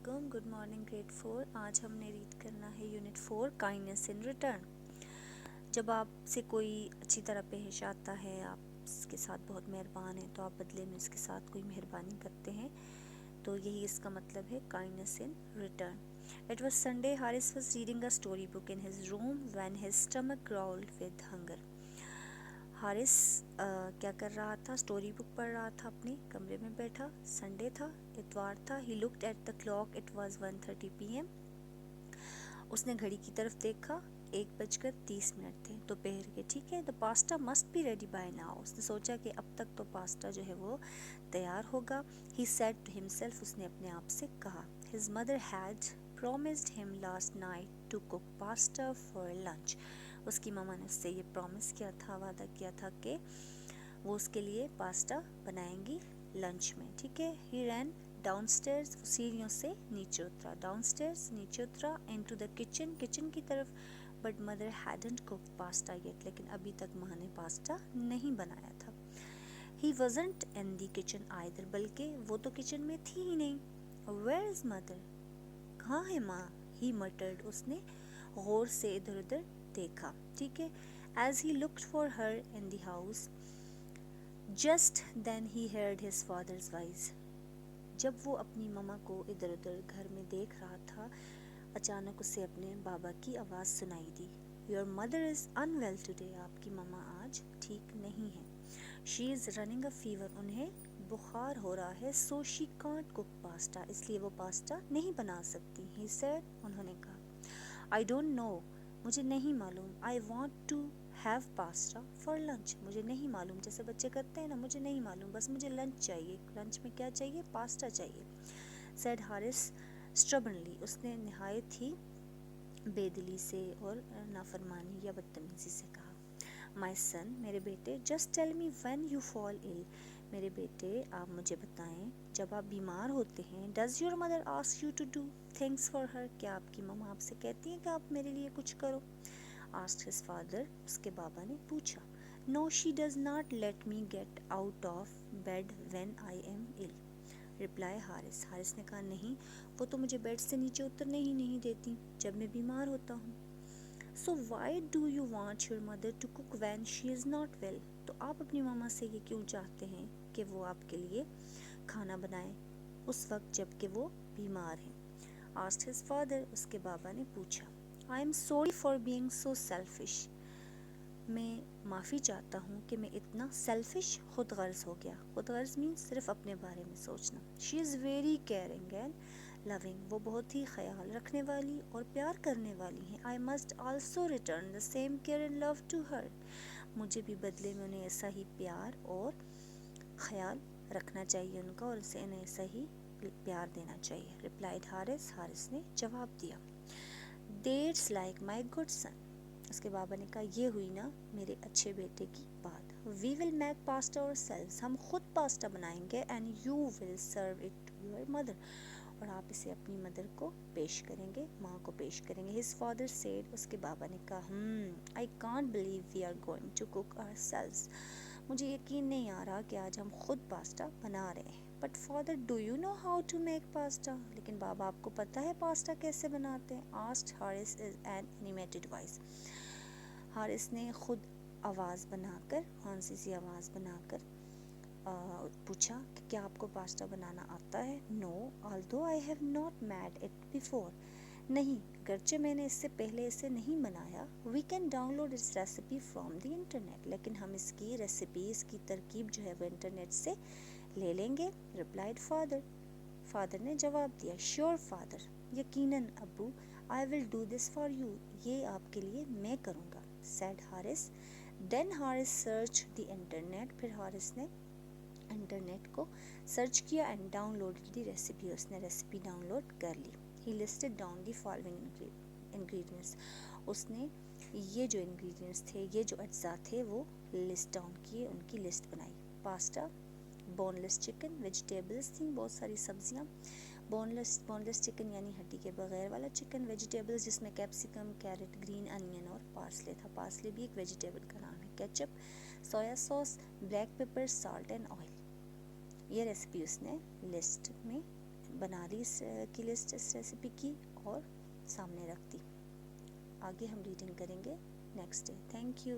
علیکم. Good morning grade 4. آج ہم نے ریڈ کرنا ہے یونٹ 4 کائنڈنس ان ریٹرن. جب آپ سے کوئی اچھی طرح پیش آتا ہے، آپ اس کے ساتھ بہت مہربان ہیں، تو آپ بدلے میں اس کے ساتھ کوئی مہربانی کرتے ہیں، تو یہی اس کا مطلب ہے kindness in return. It was Sunday. Haris was reading a storybook in his room when his stomach growled with hunger. Haris کیا کر رہا تھا؟ اسٹوری بک پڑھ رہا تھا، اپنے کمرے میں بیٹھا. سنڈے تھا، اتوار تھا. He looked at the clock. It was 1:30 p.m. اس نے گھڑی کی طرف دیکھا، 1:30 تھے دوپہر کے. ٹھیک ہے. The pasta must be ready by now. اس نے سوچا کہ اب تک تو پاستا جو ہے وہ تیار ہوگا. He said to himself. اس نے اپنے آپ سے کہا. His mother had promised him last night to cook pasta for lunch. اس کی ماما نے اس سے یہ پرومس کیا تھا، وعدہ کیا تھا کہ وہ اس کے لیے پاستا بنائیں گی لنچ میں. ٹھیک ہے. He ran downstairs. وہ سیڑھیوں سے نیچے اترا. downstairs نیچے اترا. into the kitchen. کچن کی طرف. but mother hadn't cooked pasta yet. لیکن ابھی تک ماں نے پاستا نہیں بنایا تھا. He wasn't in the kitchen either. بلکہ وہ تو کچن میں تھی ہی نہیں. Where is mother? کہاں ہے ماں؟ He muttered. اس نے غور سے ادھر ادھر دیکھا. ٹھیک ہے. As he looked for her in the house, just then he heard his father's voice. جب وہ اپنی ماما کو ادھر ادھر گھر میں دیکھ رہا تھا، اچانک اسے اپنے بابا کی آواز سنائی دی. Your mother is unwell today. آپ کی ماما آج ٹھیک نہیں ہے. She is running a fever. انہیں بخار ہو رہا ہے. So she can't cook pasta. اس لیے وہ پاستا نہیں بنا سکتی. He said. انہوں نے کہا. I don't know. مجھے نہیں معلوم. I want to have pasta for lunch. مجھے نہیں معلوم، جیسے بچے کرتے ہیں نا، مجھے نہیں معلوم، بس مجھے لنچ چاہیے. لنچ میں کیا چاہیے؟ پاستا چاہیے. said Haris stubbornly. اس نے نہایت ہی بے دلی سے اور نافرمانی یا بدتمیزی سے کہا. My son. میرے بیٹے. just tell me when you fall ill. میرے بیٹے آپ مجھے بتائیں جب آپ بیمار ہوتے ہیں. does your mother ask you to do things for her. کیا آپ کی ماما آپ سے کہتی ہیں کہ آپ میرے لیے کچھ کرو؟ asked his father. اس کے بابا نے پوچھا. no, she does not let me get out of bed when I am ill. reply Haris. Haris نے کہا نہیں، وہ تو مجھے بیڈ سے نیچے اترنے ہی نہیں دیتی جب میں بیمار ہوتا ہوں. so why do you want your mother to cook when she is not well. تو آپ اپنی ماما سے یہ کیوں چاہتے ہیں کہ وہ آپ کے لیے کھانا بنائے اس وقت جب کہ وہ بیمار ہیں؟ asked his father. اس کے بابا نے پوچھا. I am sorry for being so selfish. میں معافی چاہتا ہوں کہ میں اتنا سیلفش، خود غرض ہو گیا. خود غرض مینس صرف اپنے بارے میں سوچنا. She is very caring and loving. وہ بہت ہی خیال رکھنے والی اور پیار کرنے والی ہیں. I must also return the same care and love to her. مجھے بھی بدلے میں انہیں ایسا ہی پیار اور خیال رکھنا چاہیے ان کا، اور اسے انہیں ایسا ہی پیار دینا چاہیے. replied حارث. حارث نے جواب دیا. That's like my good son. اس کے بابا نے کہا یہ ہوئی نا میرے اچھے بیٹے کی بات. We will make pasta ourselves. ہم خود پاستا بنائیں گے. And you will serve it to your mother. اور آپ اسے اپنی مدر کو پیش کریں گے، ماں کو پیش کریں گے. His father said. اس کے بابا نے کہا I can't believe we are going to cook ourselves. مجھے یقین نہیں آ رہا کہ آج ہم خود پاستا بنا رہے ہیں. But father, do you know how to make pasta? لیکن بابا آپ کو پتہ ہے پاستا کیسے بناتے ہیں؟ asked Haris in an animated voice. Haris نے خود آواز بنا کر، ہانسی سی آواز بنا کر پوچھا کہ کیا آپ کو پاستا بنانا آتا ہے؟ No, although I have not made it before. نہیں، گرچہ میں نے اس سے پہلے اسے نہیں بنایا. We can download its recipe from the internet. لیکن ہم اس کی ریسیپی، اس کی ترکیب جو ہے وہ انٹرنیٹ سے لے لیں گے. replied father. فادر نے جواب دیا. sure father. یقیناً ابو. I will do this for you. یہ آپ کے لیے میں کروں گا. said Haris. then Haris searched the internet. پھر حارث نے انٹرنیٹ کو سرچ کیا. and downloaded the recipe. اس نے ریسیپی ڈاؤن لوڈ کر لی. he listed down the following ingredients. اس نے یہ جو انگریڈینٹس تھے، یہ جو اجزاء تھے، وہ لسٹ ڈاؤن کیے، ان کی لسٹ بنائی. پاستا، بون لیس چکن، ویجیٹیبلس تھیں بہت ساری سبزیاں. بون لیس چکن یعنی ہڈی کے بغیر والا چکن. ویجیٹیبلس جس میں کیپسیکم، کیرٹ، گرین انین اور پارسلے تھا. پارسلے بھی ایک ویجیٹیبل کا نام ہے. Ketchup, soya sauce, black paper, salt and oil. یہ ریسیپی اس نے لسٹ میں بنا لی اس کی لسٹ اس ریسیپی کی اور سامنے رکھ دی. آگے ہم ریڈنگ کریں گے نیکسٹ ڈے. Thank you.